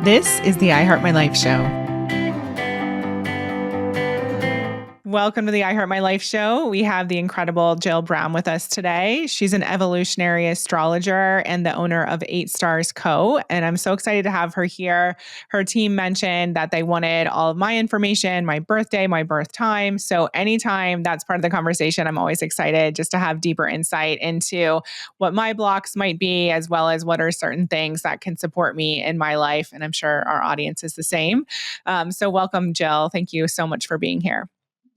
This is the I Heart My Life show. Welcome to the I Heart My Life show. We have the incredible Jill Brown with us today. She's an evolutionary astrologer and the owner of 8 Stars Co. And I'm so excited to have her here. Her team mentioned that they wanted all of my information, my birthday, my birth time. So anytime that's part of the conversation, I'm always excited just to have deeper insight into what my blocks might be, as well as what are certain things that can support me in my life. And I'm sure our audience is the same. So welcome, Jill. Thank you so much for being here.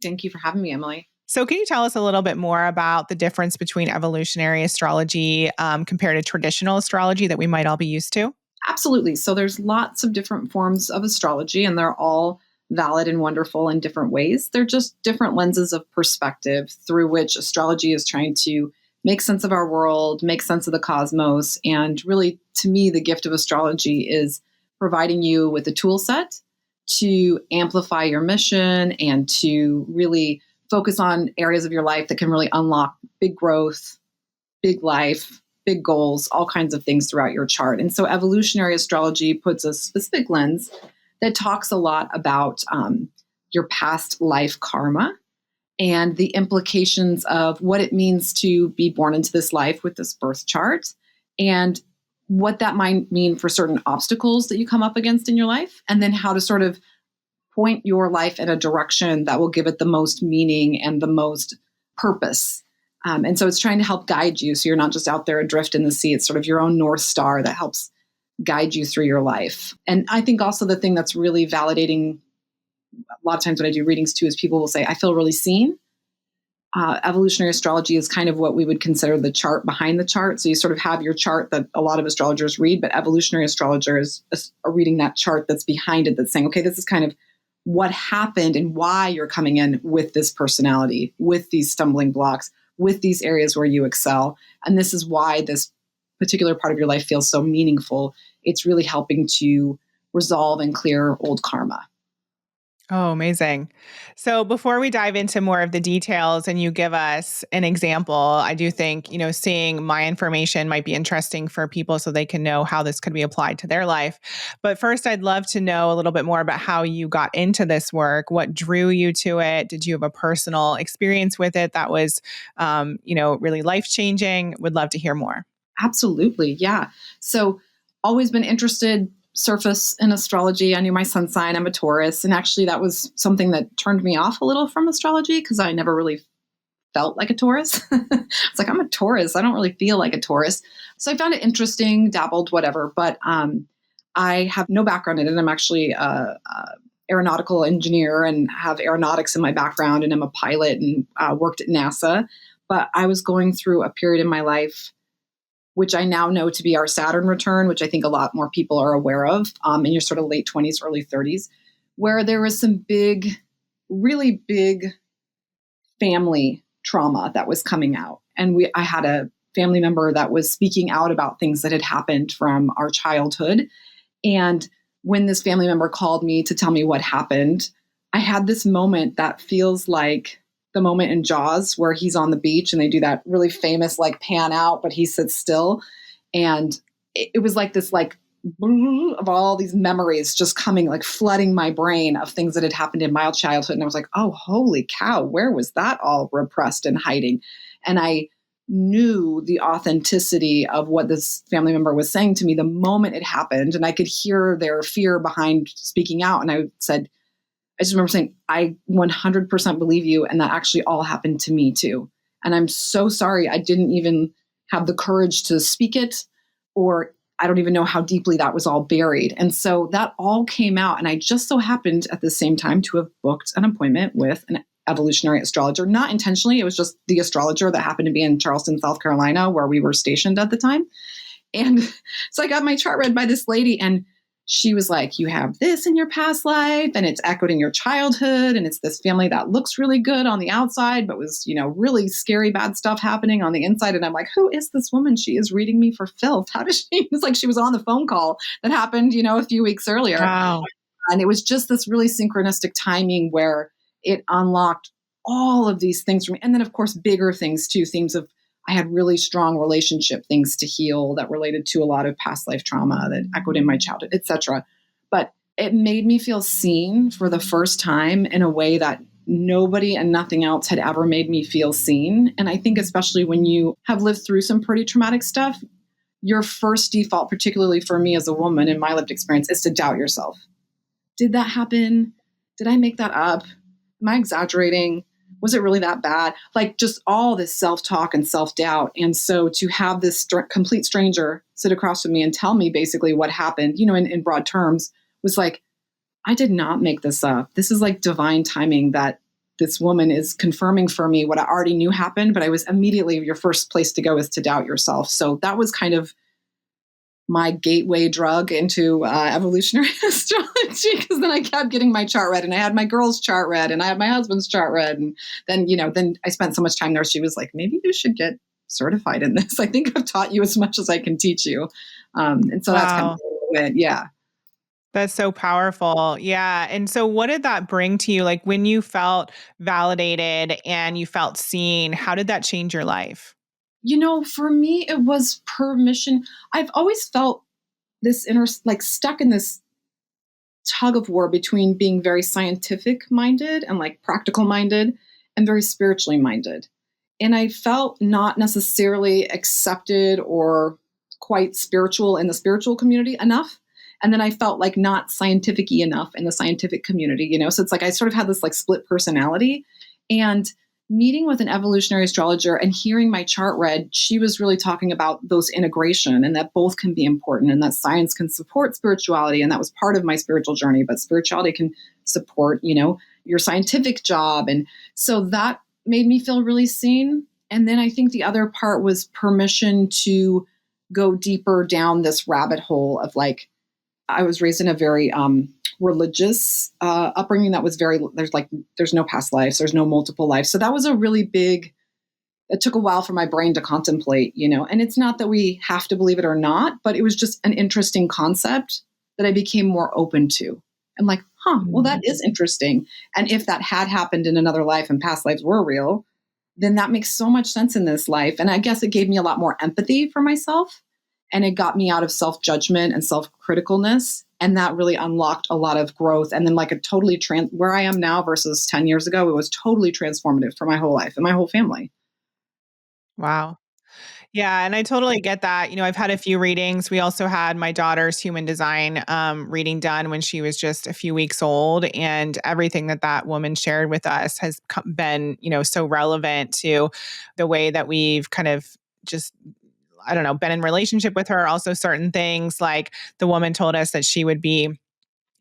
Thank you for having me, Emily. So can you tell us a little bit more about the difference between evolutionary astrology compared to traditional astrology that we might all be used to? Absolutely. So there's lots of different forms of astrology, and they're all valid and wonderful in different ways. They're just different lenses of perspective through which astrology is trying to make sense of our world, make sense of the cosmos. And really, to me, the gift of astrology is providing you with a tool set to amplify your mission and to really focus on areas of your life that can really unlock big growth, big life, big goals, all kinds of things throughout your chart. And so evolutionary astrology puts a specific lens that talks a lot about your past life karma and the implications of what it means to be born into this life with this birth chart, and what that might mean for certain obstacles that you come up against in your life, and then how to sort of point your life in a direction that will give it the most meaning and the most purpose. And so it's trying to help guide you so you're not just out there adrift in the sea. It's sort of your own North Star that helps guide you through your life. And I think also the thing that's really validating, a lot of times when I do readings too, is people will say, I feel really seen. Evolutionary astrology is kind of what we would consider the chart behind the chart. So you sort of have your chart that a lot of astrologers read, but evolutionary astrologers are reading that chart that's behind it, that's saying, okay, this is kind of what happened and why you're coming in with this personality, with these stumbling blocks, with these areas where you excel. And this is why this particular part of your life feels so meaningful. It's really helping to resolve and clear old karma. Oh, amazing. So before we dive into more of the details and you give us an example, I do think, seeing my information might be interesting for people so they can know how this could be applied to their life. But first, I'd love to know a little bit more about how you got into this work. What drew you to it? Did you have a personal experience with it that was, really life-changing? Would love to hear more. Absolutely. Yeah. So always been interested surface in astrology. I knew my sun sign. I'm a Taurus. And actually that was something that turned me off a little from astrology because I never really felt like a Taurus. It's like, I'm a Taurus. I don't really feel like a Taurus. So I found it interesting, dabbled, whatever. But I have no background in it. I'm actually a aeronautical engineer and have aeronautics in my background, and I'm a pilot and worked at NASA. But I was going through a period in my life which I now know to be our Saturn return, which I think a lot more people are aware of, in your sort of late 20s, early 30s, where there was some big, really big family trauma that was coming out. And I had a family member that was speaking out about things that had happened from our childhood. And when this family member called me to tell me what happened, I had this moment that feels like the moment in Jaws where he's on the beach and they do that really famous like pan out, but he sits still. And it was like this like of all these memories just coming, like flooding my brain of things that had happened in my childhood. And I was like, oh, holy cow, where was that all repressed and hiding? And I knew the authenticity of what this family member was saying to me the moment it happened. And I could hear their fear behind speaking out. And I said, I just remember saying, I 100% believe you. And that actually all happened to me too. And I'm so sorry. I didn't even have the courage to speak it, or I don't even know how deeply that was all buried. And so that all came out. And I just so happened at the same time to have booked an appointment with an evolutionary astrologer, not intentionally. It was just the astrologer that happened to be in Charleston, South Carolina, where we were stationed at the time. And so I got my chart read by this lady, and she was like, you have this in your past life and it's echoed in your childhood. And it's this family that looks really good on the outside, but was, really scary, bad stuff happening on the inside. And I'm like, who is this woman? She is reading me for filth. How does she, it's like she was on the phone call that happened, a few weeks earlier. Wow. And it was just this really synchronistic timing where it unlocked all of these things for me. And then of course, bigger things too, themes of I had really strong relationship things to heal that related to a lot of past life trauma that echoed in my childhood, etc. But it made me feel seen for the first time in a way that nobody and nothing else had ever made me feel seen. And I think, especially when you have lived through some pretty traumatic stuff, your first default, particularly for me as a woman in my lived experience, is to doubt yourself. Did that happen? Did I make that up? Am I exaggerating? Was it really that bad? Like, just all this self-talk and self-doubt. And so to have this complete stranger sit across from me and tell me basically what happened, in broad terms, was like, I did not make this up. This is like divine timing that this woman is confirming for me what I already knew happened, but I was immediately, your first place to go is to doubt yourself. So that was kind of my gateway drug into evolutionary astrology, because then I kept getting my chart read, and I had my girl's chart read, and I had my husband's chart read. And then I spent so much time there. She was like, maybe you should get certified in this. I think I've taught you as much as I can teach you. And so that's kind of Wow. it. Yeah. That's so powerful. Yeah. And so what did that bring to you? Like when you felt validated and you felt seen, how did that change your life? For me, it was permission. I've always felt this inner, like, stuck in this tug of war between being very scientific minded and like practical minded and very spiritually minded. And I felt not necessarily accepted or quite spiritual in the spiritual community enough. And then I felt like not scientific-y enough in the scientific community. So it's like I sort of had this like split personality. And meeting with an evolutionary astrologer and hearing my chart read, she was really talking about those integration, and that both can be important, and that science can support spirituality. And that was part of my spiritual journey, but spirituality can support, your scientific job. And so that made me feel really seen. And then I think the other part was permission to go deeper down this rabbit hole of like, I was raised in a very religious upbringing that was very, there's no past lives, there's no multiple lives. So that was a really big, it took a while for my brain to contemplate, and it's not that we have to believe it or not, but it was just an interesting concept that I became more open to. I'm like, well, that is interesting. And if that had happened in another life and past lives were real, then that makes so much sense in this life. And I guess it gave me a lot more empathy for myself. And it got me out of self-judgment and self-criticalness. And that really unlocked a lot of growth. And then like a totally where I am now versus 10 years ago, it was totally transformative for my whole life and my whole family. Wow. Yeah, and I totally get that. I've had a few readings. We also had my daughter's human design reading done when she was just a few weeks old, and everything that woman shared with us has been, so relevant to the way that we've kind of just, I don't know, been in relationship with her. Also, certain things like the woman told us that she would be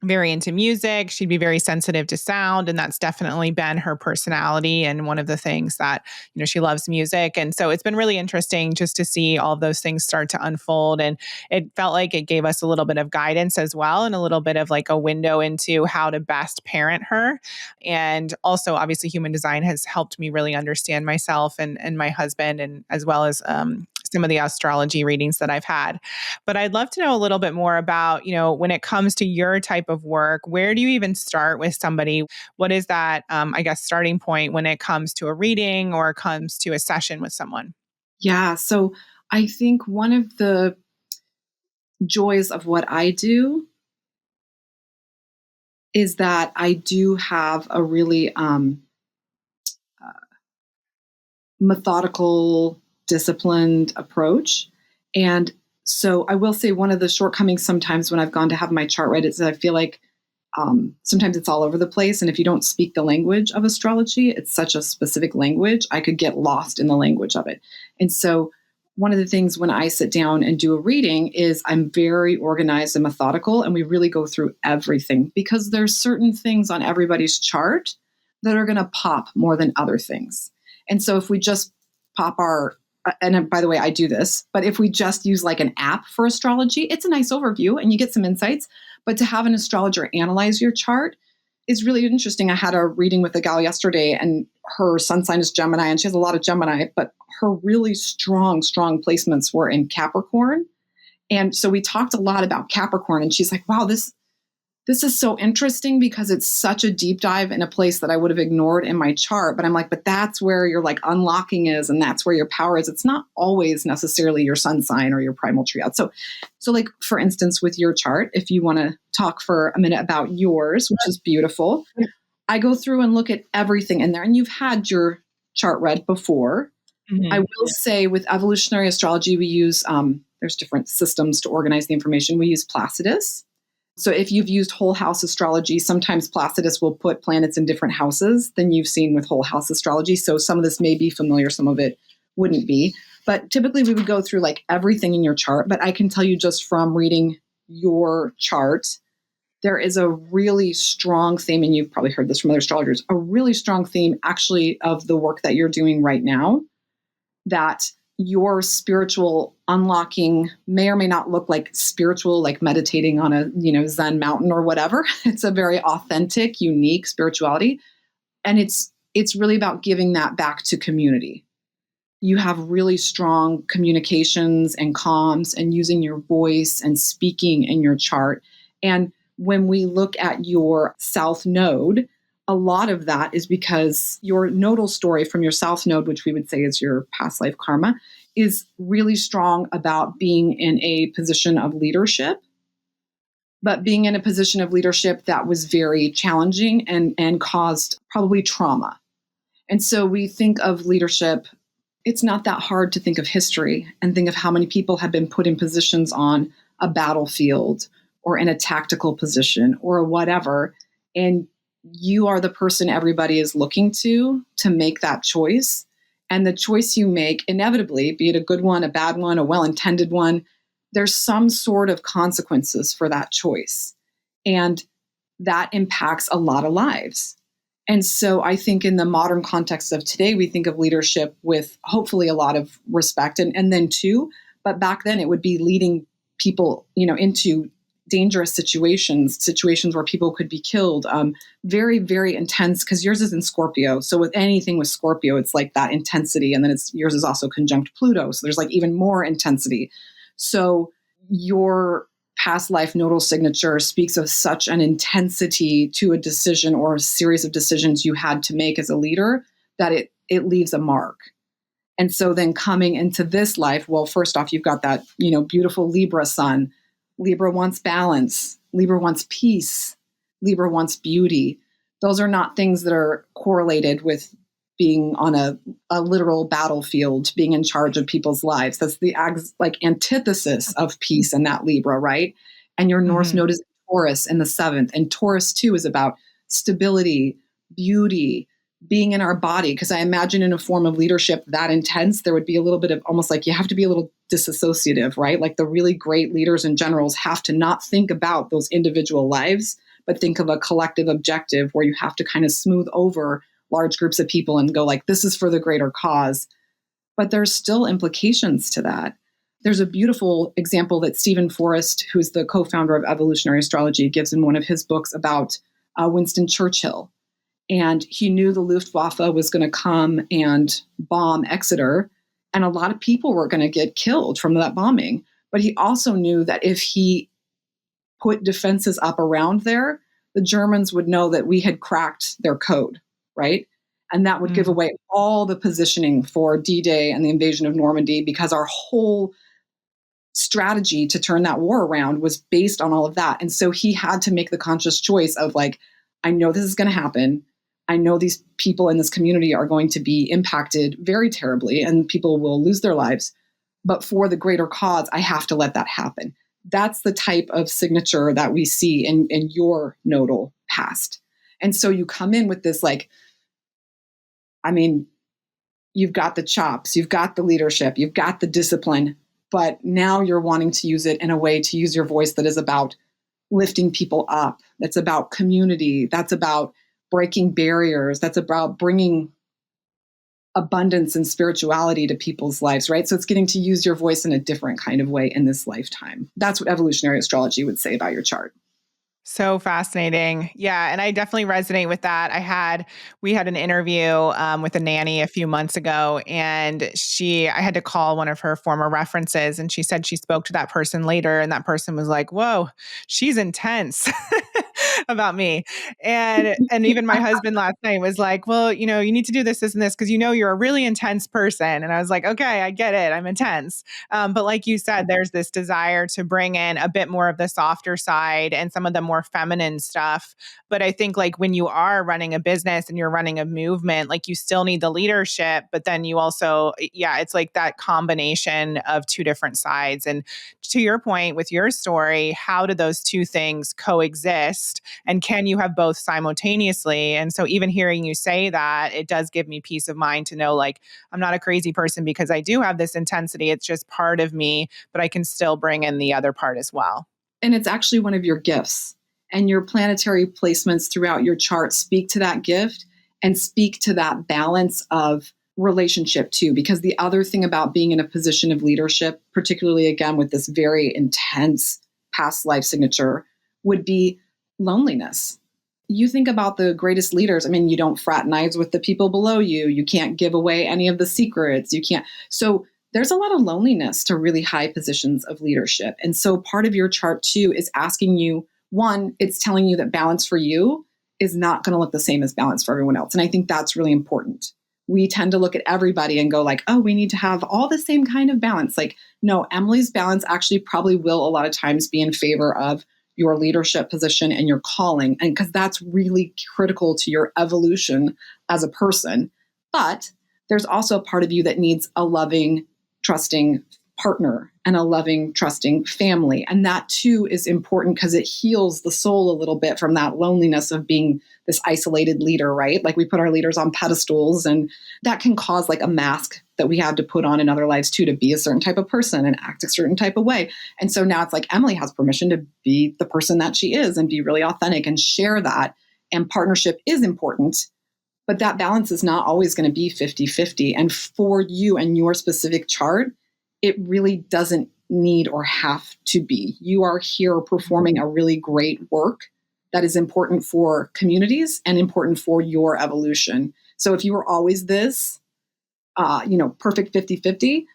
very into music. She'd be very sensitive to sound. And that's definitely been her personality. And one of the things that, she loves music. And so it's been really interesting just to see all of those things start to unfold. And it felt like it gave us a little bit of guidance as well, and a little bit of like a window into how to best parent her. And also, obviously, human design has helped me really understand myself and my husband, and as well as some of the astrology readings that I've had. But I'd love to know a little bit more about, when it comes to your type of work, where do you even start with somebody? What is that, I guess, starting point when it comes to a reading or comes to a session with someone? Yeah. So I think one of the joys of what I do is that I do have a really methodical, disciplined approach. And so I will say one of the shortcomings sometimes when I've gone to have my chart read is that I feel like sometimes it's all over the place. And if you don't speak the language of astrology, it's such a specific language, I could get lost in the language of it. And so one of the things when I sit down and do a reading is I'm very organized and methodical, and we really go through everything, because there's certain things on everybody's chart that are going to pop more than other things. And so if we just pop and by the way, I do this, but if we just use like an app for astrology, it's a nice overview and you get some insights. But to have an astrologer analyze your chart is really interesting. I had a reading with a gal yesterday, and her sun sign is Gemini, and she has a lot of Gemini, but her really strong placements were in Capricorn. And so we talked a lot about Capricorn, and she's like, wow, This is so interesting because it's such a deep dive in a place that I would have ignored in my chart. But I'm like, but that's where your like unlocking is, and that's where your power is. It's not always necessarily your sun sign or your primal triad. So like for instance, with your chart, if you want to talk for a minute about yours, which is beautiful, I go through and look at everything in there. And you've had your chart read before. I will say with evolutionary astrology, we use there's different systems to organize the information. We use Placidus. So if you've used whole house astrology, sometimes Placidus will put planets in different houses than you've seen with whole house astrology. So some of this may be familiar, some of it wouldn't be. But typically we would go through like everything in your chart. But I can tell you just from reading your chart, there is a really strong theme, and you've probably heard this from other astrologers, a really strong theme actually of the work that you're doing right now, that your spiritual unlocking may or may not look like spiritual, like meditating on a, Zen mountain or whatever. It's a very authentic, unique spirituality. And it's really about giving that back to community. You have really strong communications and comms and using your voice and speaking in your chart. And when we look at your South Node, a lot of that is because your nodal story from your South Node, which we would say is your past life karma, is really strong about being in a position of leadership, but being in a position of leadership that was very challenging and caused probably trauma. And so we think of leadership, it's not that hard to think of history and think of how many people have been put in positions on a battlefield or in a tactical position or whatever. And you are the person everybody is looking to make that choice. And the choice you make, inevitably, be it a good one, a bad one, a well-intended one, there's some sort of consequences for that choice. And that impacts a lot of lives. And so I think in the modern context of today, we think of leadership with hopefully a lot of respect and then too, but back then it would be leading people, into dangerous situations where people could be killed. Very, very intense, because yours is in Scorpio. So with anything with Scorpio, it's like that intensity. And then yours is also conjunct Pluto. So there's like even more intensity. So your past life nodal signature speaks of such an intensity to a decision or a series of decisions you had to make as a leader that it leaves a mark. And so then coming into this life, well, first off, you've got that, beautiful Libra sun. Libra wants balance. Libra wants peace. Libra wants beauty. Those are not things that are correlated with being on a literal battlefield, being in charge of people's lives. That's the antithesis of peace in that Libra, right? And your North Node is Taurus in the 7th. And Taurus too is about stability, beauty, being in our body. Because I imagine in a form of leadership that intense, there would be a little bit of almost like you have to be a little disassociative, right? Like the really great leaders and generals have to not think about those individual lives, but think of a collective objective where you have to kind of smooth over large groups of people and go like, this is for the greater cause. But there's still implications to that. There's a beautiful example that Stephen Forrest, who's the co-founder of Evolutionary Astrology, gives in one of his books about Winston Churchill. And he knew the Luftwaffe was going to come and bomb Exeter, and a lot of people were going to get killed from that bombing. But he also knew that if he put defenses up around there, the Germans would know that we had cracked their code, right? And that would give away all the positioning for D-Day and the invasion of Normandy, because our whole strategy to turn that war around was based on all of that. And so he had to make the conscious choice of like, I know this is going to happen. I know these people in this community are going to be impacted very terribly and people will lose their lives. But for the greater cause, I have to let that happen. That's the type of signature that we see in your nodal past. And so you come in with this you've got the chops, you've got the leadership, you've got the discipline, but now you're wanting to use it in a way to use your voice that is about lifting people up. That's about community. That's about breaking barriers. That's about bringing abundance and spirituality to people's lives, right? So it's getting to use your voice in a different kind of way in this lifetime. That's what evolutionary astrology would say about your chart. So fascinating. Yeah. And I definitely resonate with that. We had an interview with a nanny a few months ago, and I had to call one of her former references, and she said she spoke to that person later, and that person was like, whoa, she's intense. about me. And even my husband last night was like, well, you need to do this, this, and this, because you're a really intense person. And I was like, okay, I get it. I'm intense. But like you said, there's this desire to bring in a bit more of the softer side and some of the more feminine stuff. But I think like when you are running a business and you're running a movement, like you still need the leadership, but then you also, yeah, it's like that combination of two different sides. And to your point with your story, how do those two things coexist? And can you have both simultaneously? And so even hearing you say that, it does give me peace of mind to know like I'm not a crazy person because I do have this intensity. It's just part of me, but I can still bring in the other part as well. And it's actually one of your gifts. And your planetary placements throughout your chart speak to that gift and speak to that balance of relationship too. Because the other thing about being in a position of leadership, particularly again with this very intense past life signature, would be loneliness. You think about the greatest leaders. I mean, you don't fraternize with the people below you. You can't give away any of the secrets. You can't. So there's a lot of loneliness to really high positions of leadership. And so part of your chart too is asking you, one, it's telling you that balance for you is not going to look the same as balance for everyone else. And I think that's really important. We tend to look at everybody and go like, oh, we need to have all the same kind of balance. Like, no, Emily's balance actually probably will a lot of times be in favor of your leadership position and your calling. And because that's really critical to your evolution as a person. But there's also a part of you that needs a loving, trusting partner and a loving, trusting family. And that too is important because it heals the soul a little bit from that loneliness of being this isolated leader, right? Like we put our leaders on pedestals and that can cause like a mask that we have to put on in other lives too, to be a certain type of person and act a certain type of way. And so now it's like Emily has permission to be the person that she is and be really authentic and share that. And partnership is important, but that balance is not always going to be 50-50. And for you and your specific chart, it really doesn't need or have to be. You are here performing a really great work that is important for communities and important for your evolution. So if you were always this, perfect 50-50,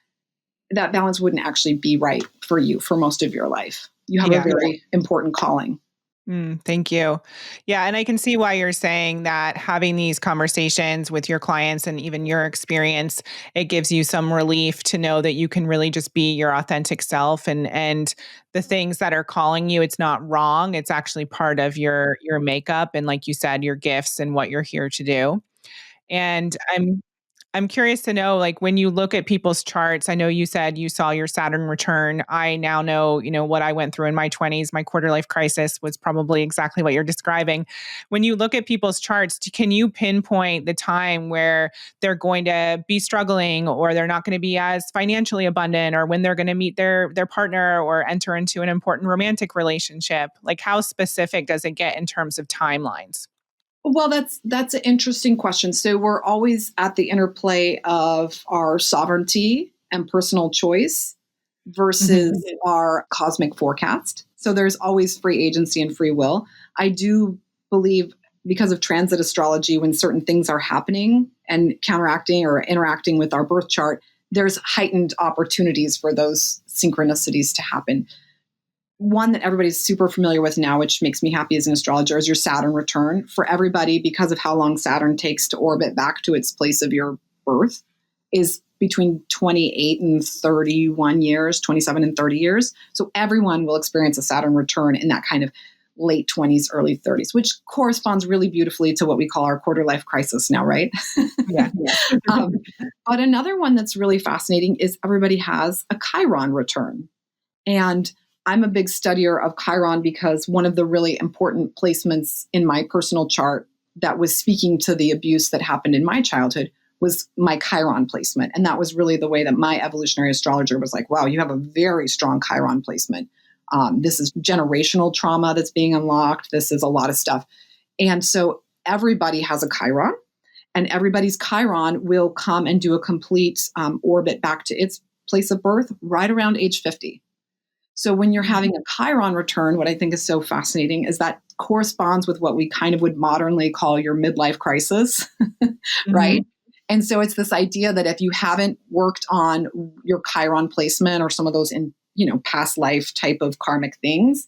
that balance wouldn't actually be right for you for most of your life. You have a very important calling. Thank you. Yeah. And I can see why you're saying that having these conversations with your clients and even your experience, it gives you some relief to know that you can really just be your authentic self and the things that are calling you, it's not wrong. It's actually part of your makeup. And like you said, your gifts and what you're here to do. And I'm curious to know, like, when you look at people's charts, I know you said you saw your Saturn return. I now know, what I went through in my 20s, my quarter life crisis was probably exactly what you're describing. When you look at people's charts, can you pinpoint the time where they're going to be struggling or they're not going to be as financially abundant or when they're going to meet their partner or enter into an important romantic relationship? Like, how specific does it get in terms of timelines? Well, that's an interesting question. So we're always at the interplay of our sovereignty and personal choice versus our cosmic forecast. So there's always free agency and free will. I do believe because of transit astrology, when certain things are happening and counteracting or interacting with our birth chart, there's heightened opportunities for those synchronicities to happen. One that everybody's super familiar with now, which makes me happy as an astrologer, is your Saturn return. For everybody, because of how long Saturn takes to orbit back to its place of your birth, is between 28 and 31 years, 27 and 30 years. So everyone will experience a Saturn return in that kind of late 20s, early 30s, which corresponds really beautifully to what we call our quarter life crisis now, right? Yeah. But another one that's really fascinating is everybody has a Chiron return. And I'm a big studier of Chiron because one of the really important placements in my personal chart that was speaking to the abuse that happened in my childhood was my Chiron placement. And that was really the way that my evolutionary astrologer was like, wow, you have a very strong Chiron placement. This is generational trauma that's being unlocked. This is a lot of stuff. And so everybody has a Chiron, and everybody's Chiron will come and do a complete orbit back to its place of birth right around age 50. So when you're having a Chiron return, what I think is so fascinating is that corresponds with what we kind of would modernly call your midlife crisis, right? And so it's this idea that if you haven't worked on your Chiron placement or some of those in, past life type of karmic things,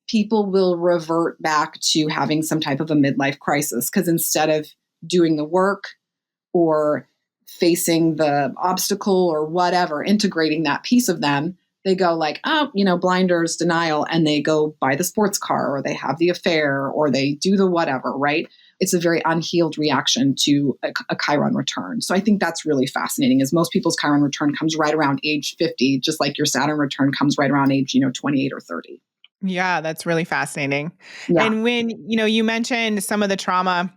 people will revert back to having some type of a midlife crisis, because instead of doing the work or facing the obstacle or whatever, integrating that piece of them, they go like, oh, blinders, denial, and they go buy the sports car, or they have the affair, or they do the whatever, right? It's a very unhealed reaction to a Chiron return. So I think that's really fascinating, is most people's Chiron return comes right around age 50, just like your Saturn return comes right around age, 28 or 30. Yeah, that's really fascinating. Yeah. And when, you mentioned some of the trauma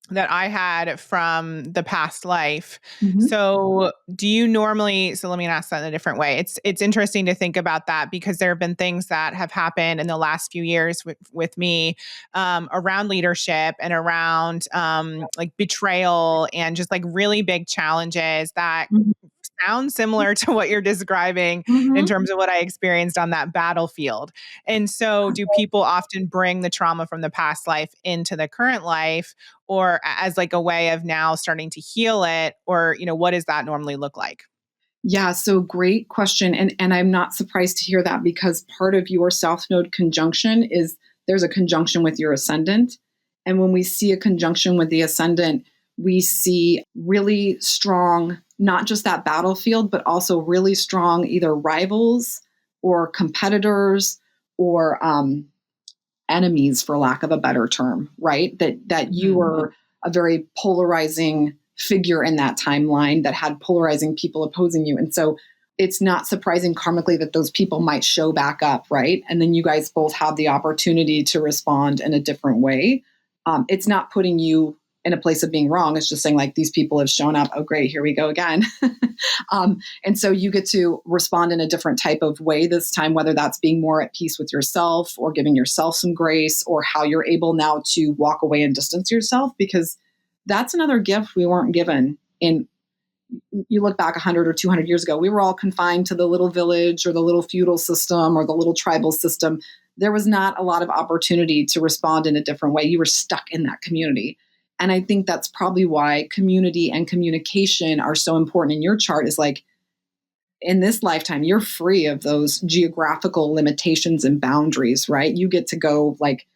that I had from the past life. Mm-hmm. So do you normally, so let me ask that in a different way. It's interesting to think about that, because there have been things that have happened in the last few years with me around leadership and around like betrayal and just like really big challenges that sound similar to what you're describing in Mm-hmm. terms of what I experienced on that battlefield. And so do people often bring the trauma from the past life into the current life, or as like a way of now starting to heal it? Or, what does that normally look like? Yeah, so great question. And I'm not surprised to hear that, because part of your South Node conjunction is there's a conjunction with your ascendant. And when we see a conjunction with the ascendant, we see really strong, not just that battlefield, but also really strong either rivals or competitors or enemies, for lack of a better term, right? That you Mhm. were a very polarizing figure in that timeline that had polarizing people opposing you. And so it's not surprising karmically that those people might show back up, right? And then you guys both have the opportunity to respond in a different way. It's not putting you in a place of being wrong. It's just saying, like, these people have shown up. Oh, great, here we go again. And so you get to respond in a different type of way this time, whether that's being more at peace with yourself or giving yourself some grace, or how you're able now to walk away and distance yourself, because that's another gift we weren't given. In you look back 100 or 200 years ago, we were all confined to the little village or the little feudal system or the little tribal system. There was not a lot of opportunity to respond in a different way. You were stuck in that community. And I think that's probably why community and communication are so important in your chart, is like, in this lifetime, you're free of those geographical limitations and boundaries, right? You get to go like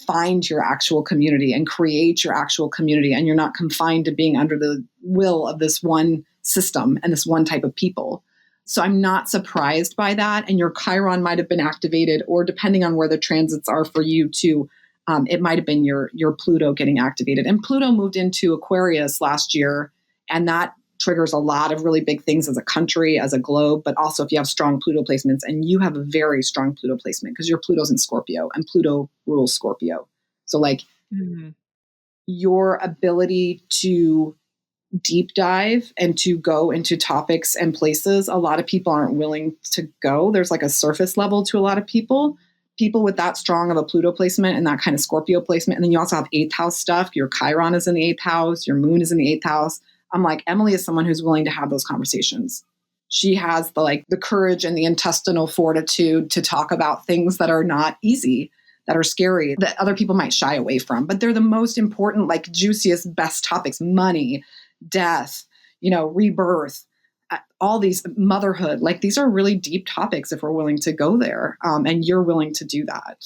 find your actual community and create your actual community. And you're not confined to being under the will of this one system and this one type of people. So I'm not surprised by that. And your Chiron might have been activated, or depending on where the transits are for you too, it might have been your Pluto getting activated. And Pluto moved into Aquarius last year, and that triggers a lot of really big things as a country, as a globe, but also if you have strong Pluto placements, and you have a very strong Pluto placement because your Pluto's in Scorpio and Pluto rules Scorpio. So like Mhm. your ability to deep dive and to go into topics and places a lot of people aren't willing to go. There's like a surface level to a lot of people. People with that strong of a Pluto placement and that kind of Scorpio placement. And then you also have eighth house stuff. Your Chiron is in the eighth house. Your moon is in the eighth house. I'm like, Emily is someone who's willing to have those conversations. She has the courage and the intestinal fortitude to talk about things that are not easy, that are scary, that other people might shy away from. But they're the most important, like juiciest, best topics: money, death, rebirth, all these, motherhood. Like, these are really deep topics if we're willing to go there. And you're willing to do that.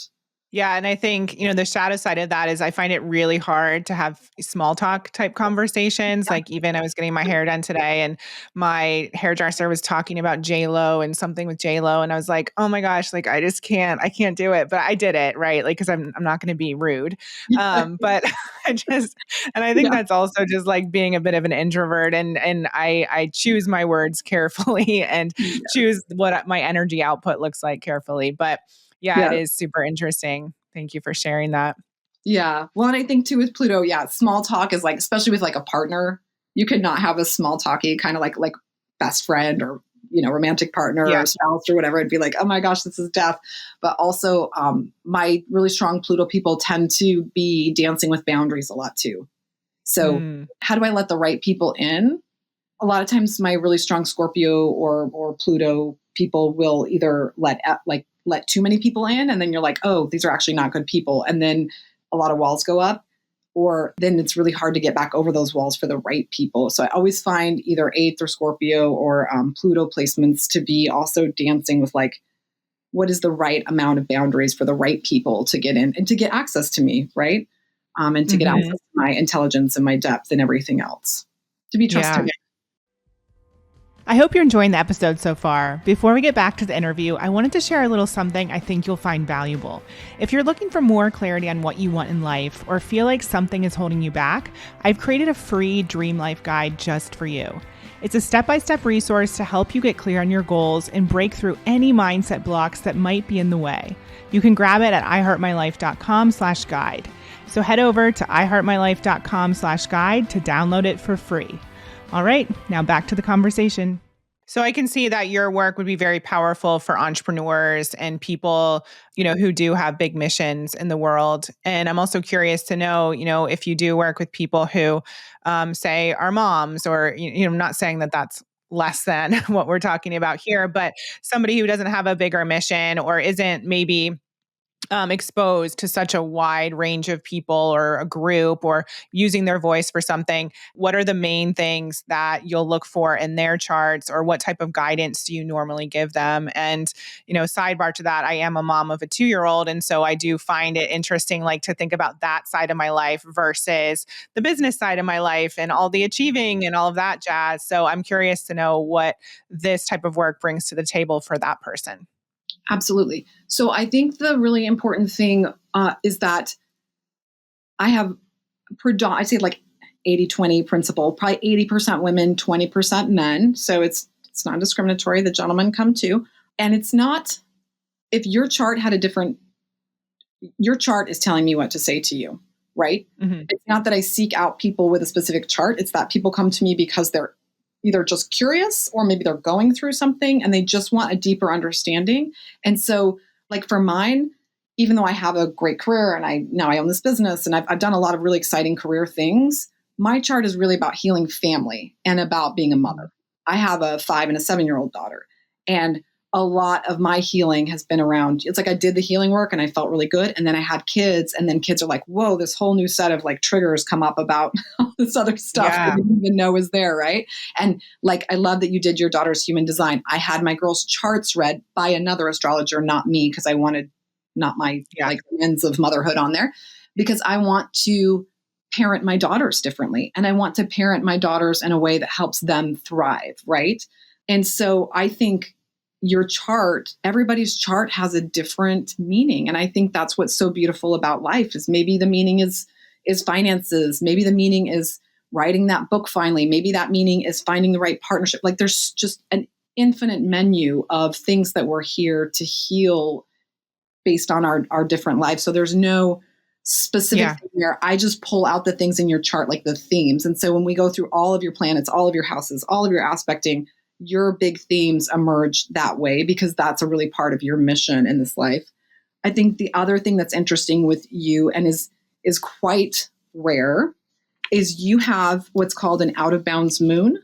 Yeah. And I think, the shadow side of that is I find it really hard to have small talk type conversations. Like, even I was getting my hair done today, and my hairdresser was talking about J-Lo and something with J-Lo. And I was like, oh my gosh, like, I can't do it. But I did it, right? Like, cause I'm not going to be rude. But and I think Yeah. that's also just like being a bit of an introvert, and I choose my words carefully and Yeah. choose what my energy output looks like carefully. But yeah, it Yeah. is super interesting. Thank you for sharing that. Yeah. Well, and I think too with Pluto, yeah, small talk is like, especially with like a partner, you could not have a small talky kind of like best friend or, romantic partner Yeah. or spouse or whatever. It'd be like, oh my gosh, this is death. But also, my really strong Pluto people tend to be dancing with boundaries a lot too. So Mm. how do I let the right people in? A lot of times my really strong Scorpio or Pluto people will either let too many people in, and then you're like, oh, these are actually not good people. And then a lot of walls go up, or then it's really hard to get back over those walls for the right people. So I always find either eighth or Scorpio or Pluto placements to be also dancing with like what is the right amount of boundaries for the right people to get in and to get access to me, right? And to get access Mhm. to my intelligence and my depth and everything else. To be Yeah. trusted. I hope you're enjoying the episode so far. Before we get back to the interview, I wanted to share a little something I think you'll find valuable. If you're looking for more clarity on what you want in life or feel like something is holding you back, I've created a free Dream Life Guide just for you. It's a step-by-step resource to help you get clear on your goals and break through any mindset blocks that might be in the way. You can grab it at iheartmylife.com/guide. So head over to iheartmylife.com/guide to download it for free. All right, now back to the conversation. So I can see that your work would be very powerful for entrepreneurs and people, who do have big missions in the world. And I'm also curious to know, if you do work with people who, say, are moms, or, I'm not saying that that's less than what we're talking about here, but somebody who doesn't have a bigger mission or isn't maybe exposed to such a wide range of people or a group or using their voice for something. What are the main things that you'll look for in their charts, or what type of guidance do you normally give them? And, sidebar to that, I am a mom of a 2-year-old. And so I do find it interesting, like, to think about that side of my life versus the business side of my life and all the achieving and all of that jazz. So I'm curious to know what this type of work brings to the table for that person. Absolutely. So I think the really important thing is that I have I'd say like 80-20 principle, probably 80% women, 20% men. So it's not discriminatory. The gentlemen come too. And it's not, if your chart had your chart is telling me what to say to you, right? Mm-hmm. It's not that I seek out people with a specific chart. It's that people come to me because they're either just curious or maybe they're going through something and they just want a deeper understanding. And so, like, for mine, even though I have a great career and now I own this business and I've done a lot of really exciting career things, my chart is really about healing family and about being a mother. I have a 5 and a 7-year-old daughter, and a lot of my healing has been around, it's like I did the healing work and I felt really good. And then I had kids, and then kids are like, whoa, this whole new set of like triggers come up about all this other stuff Yeah. I didn't even know was there, right? And like, I love that you did your daughter's human design. I had my girls' charts read by another astrologer, not me, because I wanted not my like lens of motherhood on there, because I want to parent my daughters differently. And I want to parent my daughters in a way that helps them thrive, right? And so I think your chart, everybody's chart has a different meaning. And I think that's what's so beautiful about life, is maybe the meaning is finances. Maybe the meaning is writing that book finally. Maybe that meaning is finding the right partnership. Like, there's just an infinite menu of things that we're here to heal based on our different lives. So there's no specific thing there. I just pull out the things in your chart, like the themes. And so when we go through all of your planets, all of your houses, all of your aspecting, your big themes emerge that way, because that's a really part of your mission in this life. I think the other thing that's interesting with you, and is quite rare, is you have what's called an out of bounds moon.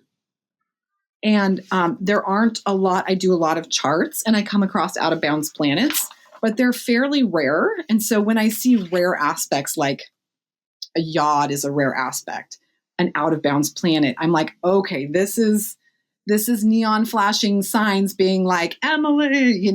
And there aren't a lot, I do a lot of charts and I come across out of bounds planets, but they're fairly rare. And so when I see rare aspects, like a yod is a rare aspect, an out of bounds planet, I'm like, okay, this is neon flashing signs being like, Emily,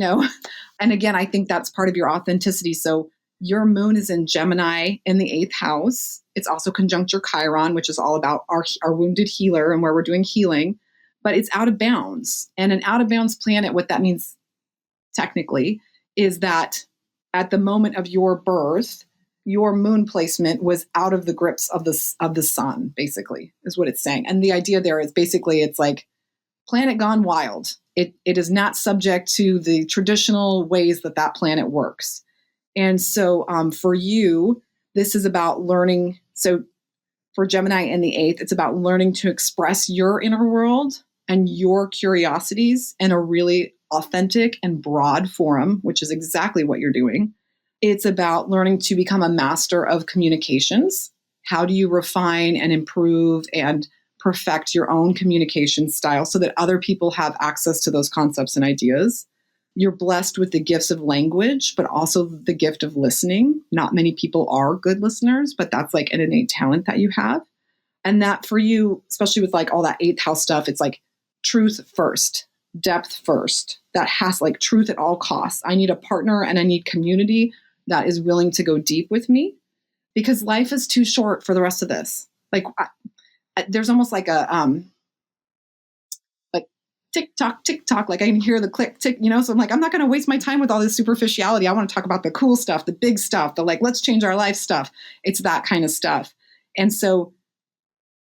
And again, I think that's part of your authenticity. So your moon is in Gemini in the 8th house. It's also conjunct your Chiron, which is all about our wounded healer and where we're doing healing, but it's out of bounds. And an out of bounds planet, what that means technically is that at the moment of your birth, your moon placement was out of the grips of the sun, basically, is what it's saying. And the idea there is basically, it's like planet gone wild. It is not subject to the traditional ways that planet works. And so for you, this is about learning. So for Gemini in the 8th, it's about learning to express your inner world and your curiosities in a really authentic and broad forum, which is exactly what you're doing. It's about learning to become a master of communications. How do you refine and improve and perfect your own communication style so that other people have access to those concepts and ideas? You're blessed with the gifts of language, but also the gift of listening. Not many people are good listeners, but that's like an innate talent that you have. And that for you, especially with like all that 8th house stuff, it's like truth first. depth first. That has like truth at all costs. I need a partner and I need community that is willing to go deep with me, because life is too short for the rest of this. Like there's almost like a like tick tock. Like I can hear the click tick, So I'm like, I'm not going to waste my time with all this superficiality. I want to talk about the cool stuff, the big stuff, the like, let's change our life stuff. It's that kind of stuff. And so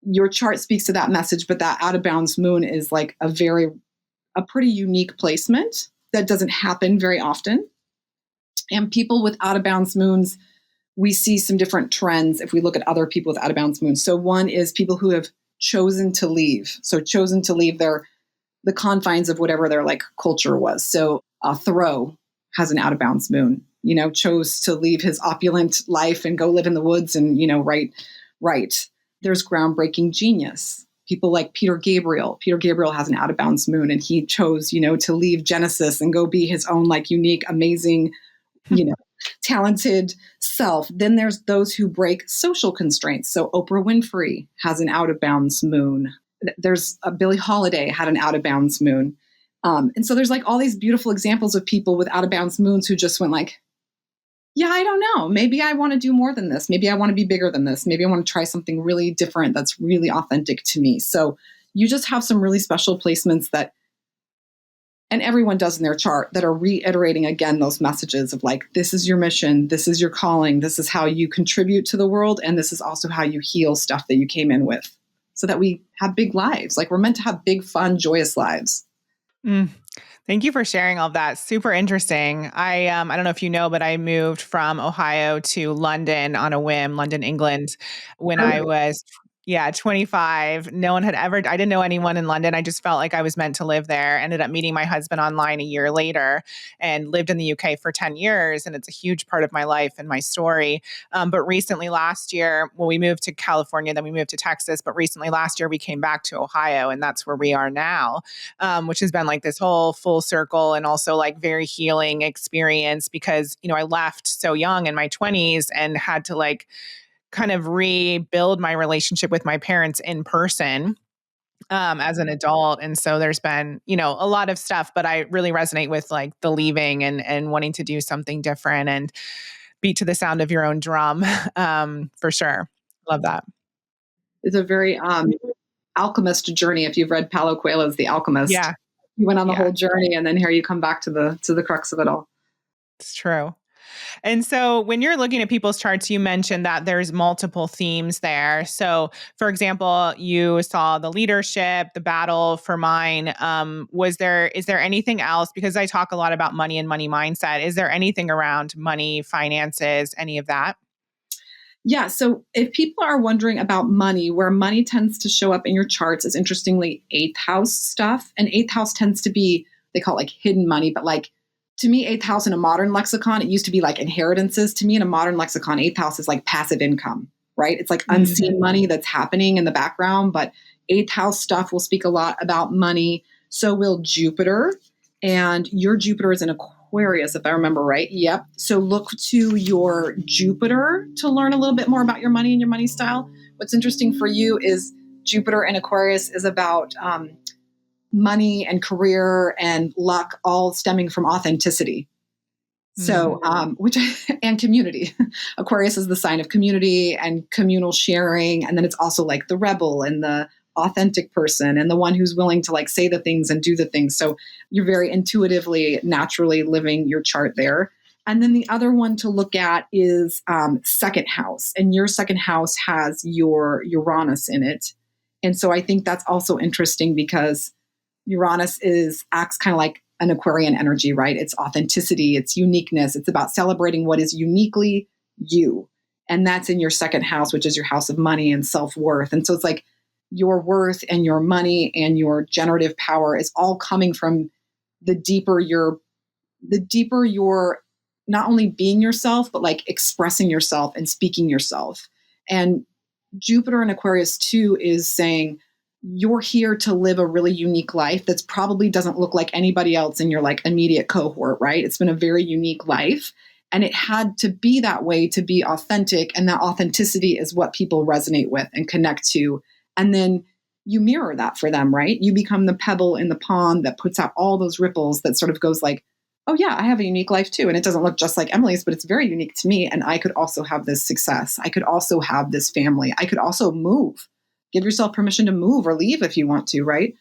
your chart speaks to that message, but that out of bounds moon is like a pretty unique placement that doesn't happen very often. And people with out of bounds moons, we see some different trends if we look at other people with out of bounds moons. So one is people who have chosen to leave. So chosen to leave the confines of whatever their like culture was. So Thoreau has an out of bounds moon, chose to leave his opulent life and go live in the woods and, write. There's groundbreaking genius. People like Peter Gabriel. Peter Gabriel has an out of bounds moon, and he chose, to leave Genesis and go be his own like unique, amazing, talented self. Then there's those who break social constraints. So Oprah Winfrey has an out of bounds moon. There's Billie Holiday had an out of bounds moon. And so there's like all these beautiful examples of people with out of bounds moons who just went like, yeah, I don't know. Maybe I want to do more than this. Maybe I want to be bigger than this. Maybe I want to try something really different that's really authentic to me. So you just have some really special placements that, and everyone does in their chart, that are reiterating again those messages of like, this is your mission, this is your calling, this is how you contribute to the world, and this is also how you heal stuff that you came in with, so that we have big lives. Like we're meant to have big, fun, joyous lives. Mm. Thank you for sharing all of that. Super interesting. I don't know if you know, but I moved from Ohio to London on a whim, London, England, when I was 25. No one had ever, I didn't know anyone in London. I just felt like I was meant to live there. Ended up meeting my husband online a year later and lived in the UK for 10 years. And it's a huge part of my life and my story. But recently last year, we moved to California, then we moved to Texas. But recently last year, we came back to Ohio, and that's where we are now, which has been like this whole full circle and also like very healing experience, because, I left so young in my 20s and had to like kind of rebuild my relationship with my parents in person as an adult. And so there's been, a lot of stuff, but I really resonate with like the leaving and wanting to do something different and beat to the sound of your own drum, for sure. Love that. It's a very alchemist journey. If you've read Paulo Coelho's The Alchemist, Yeah. you went on the Yeah, whole journey, and then here you come back to the crux of it all. it's true. And so when you're looking at people's charts, you mentioned that there's multiple themes there. So for example, you saw the leadership, the battle for mine. Is there anything else? Because I talk a lot about money and money mindset. Is there anything around money, finances, any of that? Yeah. So if people are wondering about money, where money tends to show up in your charts is interestingly eighth house stuff. And eighth house tends to be, they call it like hidden money, but like to me, eighth house in a modern lexicon, it used to be like inheritances. To me, in a modern lexicon, eighth house is like passive income, right? It's like unseen money that's happening in the background, but eighth house stuff will speak a lot about money. So will Jupiter. And your Jupiter is in Aquarius, if I remember right. Yep. So look to your Jupiter to learn a little bit more about your money and your money style. What's interesting for you is Jupiter in Aquarius is about money and career and luck, all stemming from authenticity. So, and community. Aquarius is the sign of community and communal sharing. And then it's also like the rebel and the authentic person and the one who's willing to like say the things and do the things. So you're very intuitively, naturally living your chart there. And then the other one to look at is second house. And your second house has your Uranus in it. And so I think that's also interesting because Uranus acts kind of like an Aquarian energy, right? It's authenticity, it's uniqueness. It's about celebrating what is uniquely you. And that's in your second house, which is your house of money and self-worth. And so it's like your worth and your money and your generative power is all coming from the deeper you're not only being yourself, but like expressing yourself and speaking yourself. And Jupiter in Aquarius too is saying, you're here to live a really unique life that's probably doesn't look like anybody else in your like immediate cohort, right? It's been a very unique life. And it had to be that way to be authentic. And that authenticity is what people resonate with and connect to. And then you mirror that for them, right? You become the pebble in the pond that puts out all those ripples that sort of goes like, oh yeah, I have a unique life too. And it doesn't look just like Emily's, but it's very unique to me. And I could also have this success. I could also have this family. I could also move. Give yourself permission to move or leave if you want to, right?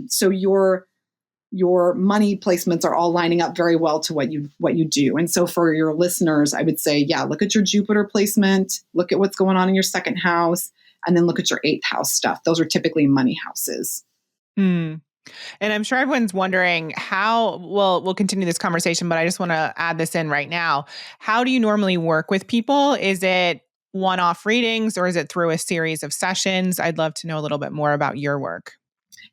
So your money placements are all lining up very well to what you do. And so for your listeners, I would say, yeah, look at your Jupiter placement, look at what's going on in your second house, and then look at your eighth house stuff. Those are typically money houses. Hmm. And I'm sure everyone's wondering how, well, we'll continue this conversation, but I just want to add this in right now. How do you normally work with people? Is it one-off readings or is it through a series of sessions? I'd love to know a little bit more about your work.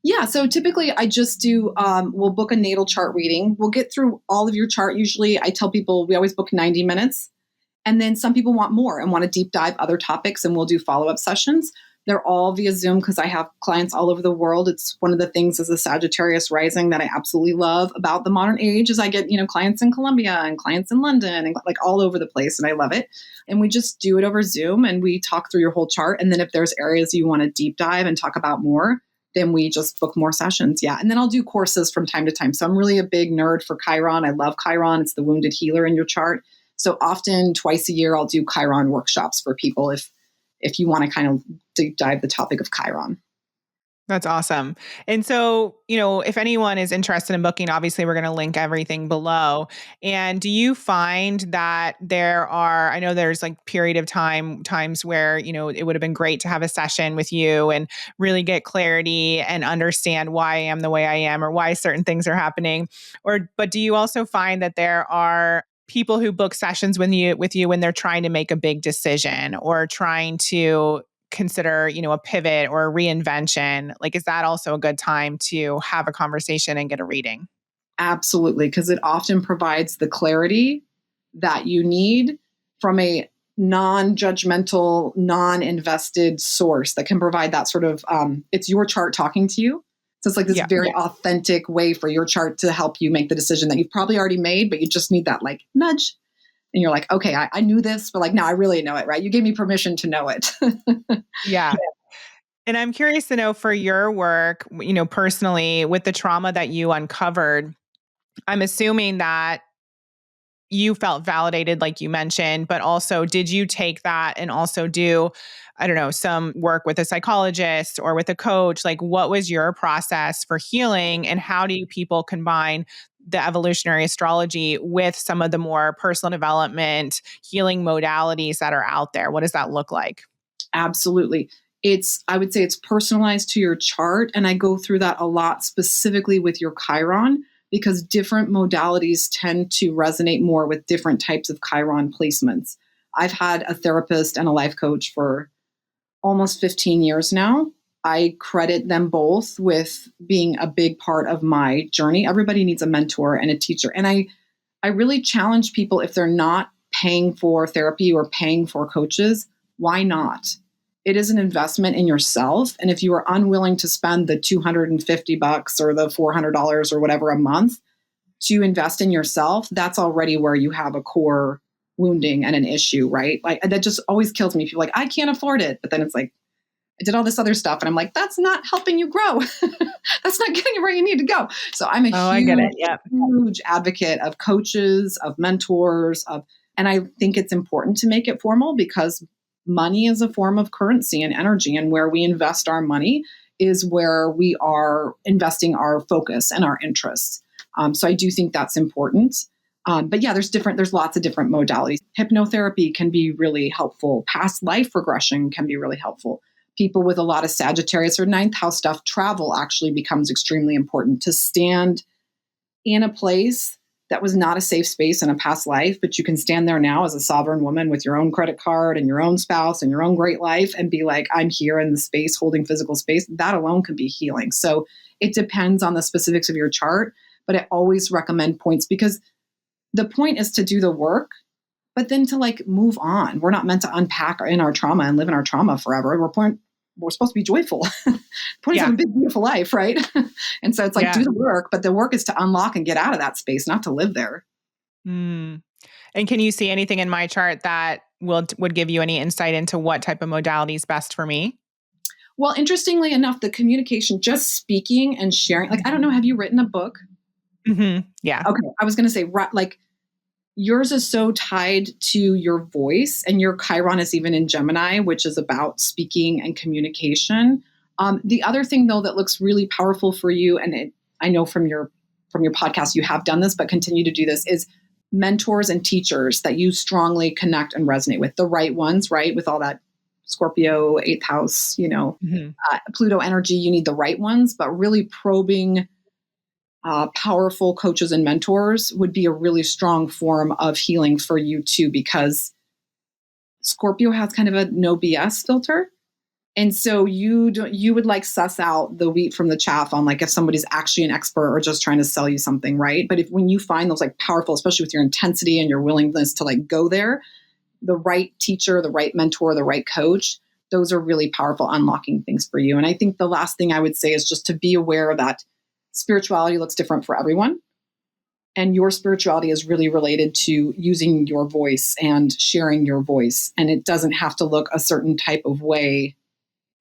Yeah, so typically I just do, we'll book a natal chart reading. We'll get through all of your chart. Usually I tell people we always book 90 minutes. And then some people want more and want to deep dive other topics, and we'll do follow-up sessions. They're all via Zoom because I have clients all over the world. It's one of the things as a Sagittarius rising that I absolutely love about the modern age is I get, clients in Colombia and clients in London and like all over the place, and I love it. And we just do it over Zoom and we talk through your whole chart. And then if there's areas you want to deep dive and talk about more, then we just book more sessions. Yeah. And then I'll do courses from time to time. So I'm really a big nerd for Chiron. I love Chiron. It's the wounded healer in your chart. So often twice a year, I'll do Chiron workshops for people if you want to kind of deep dive the topic of Chiron. That's awesome. And so, if anyone is interested in booking, obviously we're going to link everything below. And do you find that I know there's like period of times where, it would have been great to have a session with you and really get clarity and understand why I am the way I am or why certain things are happening. But do you also find that there are people who book sessions with you when they're trying to make a big decision or trying to consider, a pivot or a reinvention? Like, is that also a good time to have a conversation and get a reading? Absolutely, because it often provides the clarity that you need from a non-judgmental, non-invested source that can provide that sort of, it's your chart talking to you. So it's like this very authentic way for your chart to help you make the decision that you've probably already made, but you just need that like nudge. And you're like, okay, I knew this, but like, now I really know it, right? You gave me permission to know it. Yeah. And I'm curious to know for your work, personally, with the trauma that you uncovered, I'm assuming that you felt validated, like you mentioned, but also did you take that and also do, I don't know, some work with a psychologist or with a coach? Like, what was your process for healing and how do people combine the evolutionary astrology with some of the more personal development healing modalities that are out there? What does that look like? Absolutely. I would say it's personalized to your chart. And I go through that a lot specifically with your Chiron because different modalities tend to resonate more with different types of Chiron placements. I've had a therapist and a life coach for almost 15 years now. I credit them both with being a big part of my journey. Everybody needs a mentor and a teacher. And I really challenge people if they're not paying for therapy or paying for coaches, why not? It is an investment in yourself. And if you are unwilling to spend the $250 or the $400 or whatever a month to invest in yourself, that's already where you have a core wounding and an issue, right? Like that just always kills me. People are like, I can't afford it. But then it's like, I did all this other stuff. And I'm like, that's not helping you grow. That's not getting you where you need to go. So I'm a I get it. Yeah. huge advocate of coaches, of mentors, and I think it's important to make it formal because money is a form of currency and energy. And where we invest our money is where we are investing our focus and our interests. So I do think that's important. But yeah, there's lots of different modalities. Hypnotherapy can be really helpful. Past life regression can be really helpful. People with a lot of Sagittarius or ninth house stuff, travel actually becomes extremely important to stand in a place that was not a safe space in a past life, but you can stand there now as a sovereign woman with your own credit card and your own spouse and your own great life and be like, I'm here in the space, holding physical space. That alone can be healing. So it depends on the specifics of your chart, but I always recommend points because the point is to do the work, but then to like move on. We're not meant to unpack in our trauma and live in our trauma forever. We're supposed to be joyful. Point is to have a big, beautiful life, right? And so it's like, do the work, but the work is to unlock and get out of that space, not to live there. Mm. And can you see anything in my chart that would give you any insight into what type of modality is best for me? Well, interestingly enough, the communication, just speaking and sharing, like, I don't know, have you written a book? Yeah. Okay. I was going to say, like, yours is so tied to your voice, and your Chiron is even in Gemini, which is about speaking and communication. The other thing, though, that looks really powerful for you, and I know from your podcast you have done this, but continue to do this, is mentors and teachers that you strongly connect and resonate with, the right ones, right? With all that Scorpio, eighth house, Mhm. Pluto energy, you need the right ones, but really probing powerful coaches and mentors would be a really strong form of healing for you too, because Scorpio has kind of a no BS filter. And so you would like suss out the wheat from the chaff on like if somebody's actually an expert or just trying to sell you something, right? But if when you find those like powerful, especially with your intensity and your willingness to like go there, the right teacher, the right mentor, the right coach, those are really powerful unlocking things for you. And I think the last thing I would say is just to be aware that spirituality looks different for everyone. And your spirituality is really related to using your voice and sharing your voice. And it doesn't have to look a certain type of way,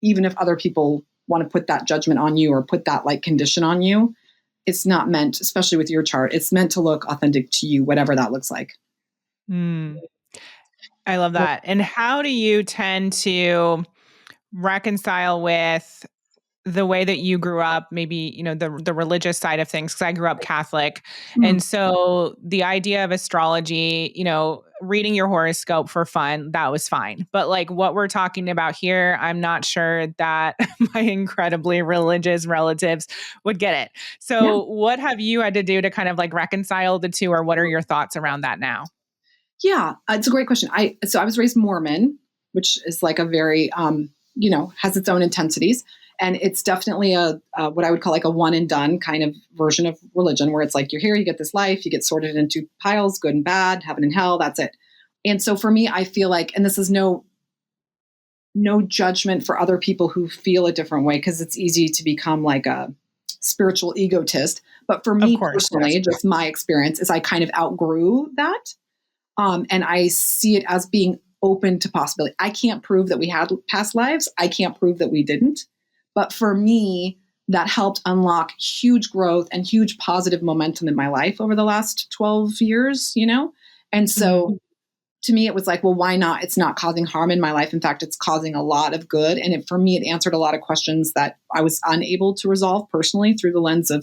even if other people want to put that judgment on you or put that like condition on you. It's not meant, especially with your chart, it's meant to look authentic to you, whatever that looks like. Mm. I love that. And how do you tend to reconcile with the way that you grew up, maybe, the religious side of things? Because I grew up Catholic. Mm. And so the idea of astrology, reading your horoscope for fun, that was fine. But like what we're talking about here, I'm not sure that my incredibly religious relatives would get it. Yeah. So what have you had to do to kind of like reconcile the two, or what are your thoughts around that now? Yeah, it's a great question. So I was raised Mormon, which is like a very has its own intensities, and it's definitely a what I would call like a one and done kind of version of religion, where it's like you're here, you get this life, you get sorted into piles, good and bad, heaven and hell, that's it. And so for me, I feel like, and this is no judgment for other people who feel a different way, because it's easy to become like a spiritual egotist. But for Of me course, yes. personally, just my experience is I kind of outgrew that. And I see it as being open to possibility. I can't prove that we had past lives. I can't prove that we didn't. But for me, that helped unlock huge growth and huge positive momentum in my life over the last 12 years. And Mhm. so to me, it was like, well, why not? It's not causing harm in my life. In fact, it's causing a lot of good. And for me, it answered a lot of questions that I was unable to resolve personally through the lens of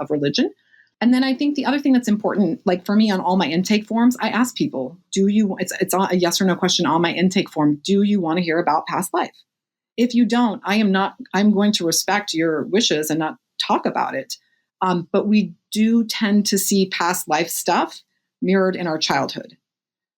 religion. And then I think the other thing that's important, like for me on all my intake forms, I ask people, it's a yes or no question on my intake form. Do you want to hear about past life? If you don't, I'm going to respect your wishes and not talk about it. But we do tend to see past life stuff mirrored in our childhood.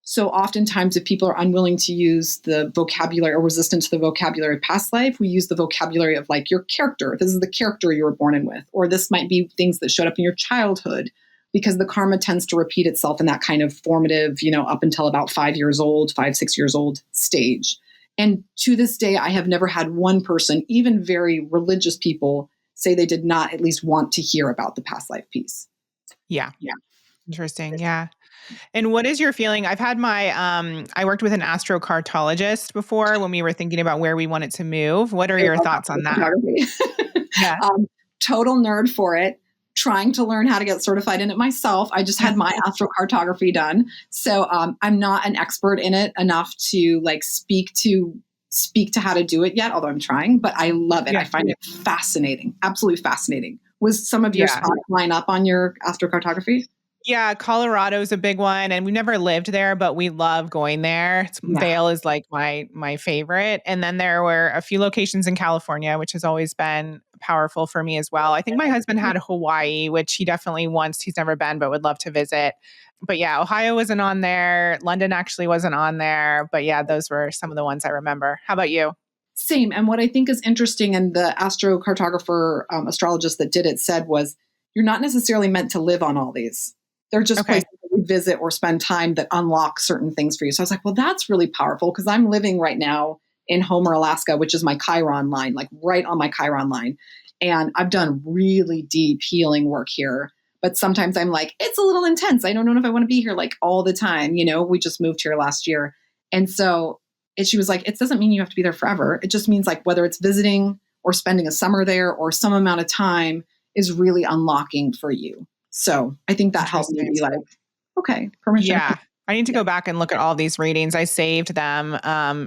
So oftentimes, if people are unwilling to use the vocabulary or resistant to the vocabulary of past life, we use the vocabulary of like your character. This is the character you were born in with, or this might be things that showed up in your childhood, because the karma tends to repeat itself in that kind of formative, up until about 5 years old, 5, 6 years old stage. And to this day, I have never had one person, even very religious people, say they did not at least want to hear about the past life piece. Yeah. Yeah. Interesting. Yeah. And what is your feeling? I've had I worked with an astrocartologist before when we were thinking about where we wanted to move. What are I your love thoughts on that? photography. Yeah. Total nerd for it. Trying to learn how to get certified in it myself. I just had my astrocartography done, so I'm not an expert in it enough to like speak to how to do it yet. Although I'm trying, but I love it. Yeah. I find it fascinating, absolutely fascinating. Was some of your Yeah. spots line up on your astrocartography? Yeah, Colorado's a big one, and we never lived there, but we love going there. Yeah. Vail is like my favorite, and then there were a few locations in California, which has always been powerful for me as well. I think my husband had Hawaii, which he definitely wants. He's never been, but would love to visit. But yeah, Ohio wasn't on there. London actually wasn't on there. But yeah, those were some of the ones I remember. How about you? Same. And what I think is interesting, and the astrocartographer, astrologist that did it said was, you're not necessarily meant to live on all these. They're just Okay. places that you visit or spend time that unlock certain things for you. So I was like, well, that's really powerful, because I'm living right now in Homer, Alaska, which is my Chiron line, like right on my Chiron line. And I've done really deep healing work here. But sometimes I'm like, it's a little intense. I don't know if I want to be here like all the time. We just moved here last year. And so she was like, it doesn't mean you have to be there forever. It just means like whether it's visiting or spending a summer there or some amount of time is really unlocking for you. So I think that helped me be like, okay, permission. Yeah. I need to go back and look at all these readings. I saved them.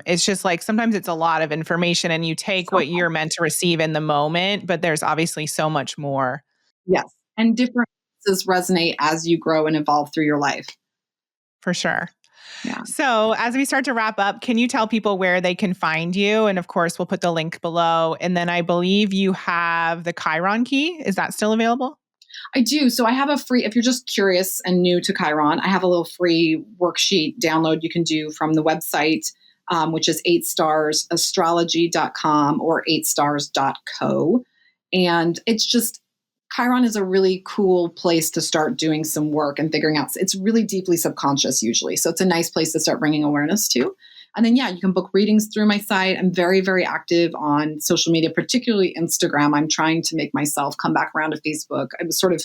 It's just like sometimes it's a lot of information and you take So, what you're meant to receive in the moment, but there's obviously so much more. yes. And different pieces resonate as you grow and evolve through your life. For sure. Yeah. So as we start to wrap up, can you tell people where they can find you? And of course, we'll put the link below. And then I believe you have the Chiron key. Is that still available? I do. So I have a free, if you're just curious and new to Chiron, I have a little free worksheet download you can do from the website, which is 8starsastrology.com or 8stars.co. And it's just, Chiron is a really cool place to start doing some work and figuring out. It's really deeply subconscious usually. So it's a nice place to start bringing awareness to. And then, yeah, you can book readings through my site. I'm very, very active on social media, particularly Instagram. I'm trying to make myself come back around to Facebook. I was sort of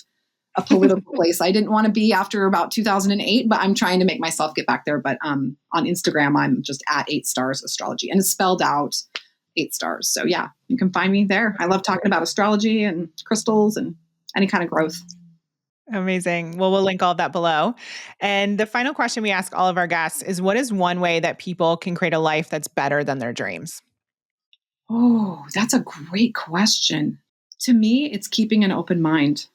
a political place I didn't want to be after about 2008, but I'm trying to make myself get back there. But on Instagram, I'm just at 8starsastrology, and it's spelled out 8 stars. So yeah, you can find me there. I love talking about astrology and crystals and any kind of growth. Amazing. Well, we'll link all of that below. And the final question we ask all of our guests is, what is one way that people can create a life that's better than their dreams? Oh, that's a great question. To me, it's keeping an open mind.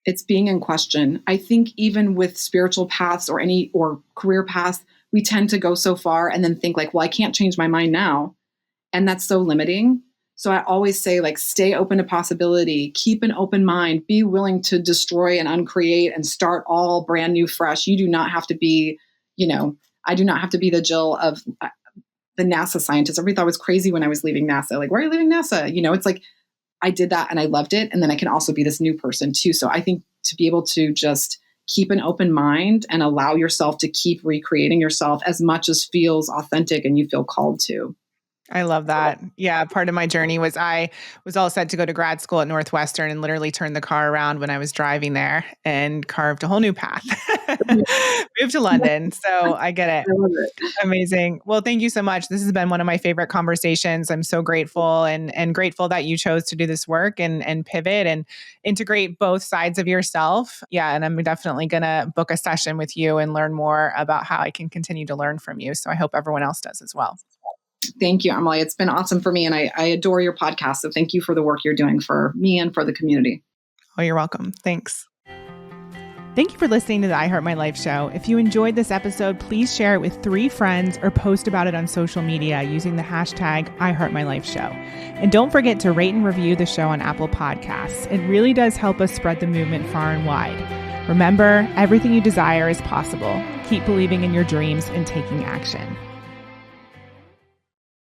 It's being in question. I think even with spiritual paths or career paths, we tend to go so far and then think like, well, I can't change my mind now. And that's so limiting. So I always say, like, stay open to possibility, keep an open mind, be willing to destroy and uncreate and start all brand new, fresh. You do not have to be, I do not have to be the Jill of the NASA scientist. Everybody thought I was crazy when I was leaving NASA. Like, why are you leaving NASA? It's like, I did that and I loved it. And then I can also be this new person too. So I think to be able to just keep an open mind and allow yourself to keep recreating yourself as much as feels authentic and you feel called to. I love that. Yeah. Part of my journey was I was all set to go to grad school at Northwestern and literally turned the car around when I was driving there and carved a whole new path. Moved to London. So I get it. I love it. Amazing. Well, thank you so much. This has been one of my favorite conversations. I'm so grateful and grateful that you chose to do this work and pivot and integrate both sides of yourself. Yeah. And I'm definitely going to book a session with you and learn more about how I can continue to learn from you. So I hope everyone else does as well. Thank you, Emily. It's been awesome for me. And I adore your podcast. So thank you for the work you're doing for me and for the community. Oh, you're welcome. Thanks. Thank you for listening to the I Heart My Life show. If you enjoyed this episode, please share it with 3 friends or post about it on social media using the hashtag I Heart My Life show. And don't forget to rate and review the show on Apple Podcasts. It really does help us spread the movement far and wide. Remember, everything you desire is possible. Keep believing in your dreams and taking action.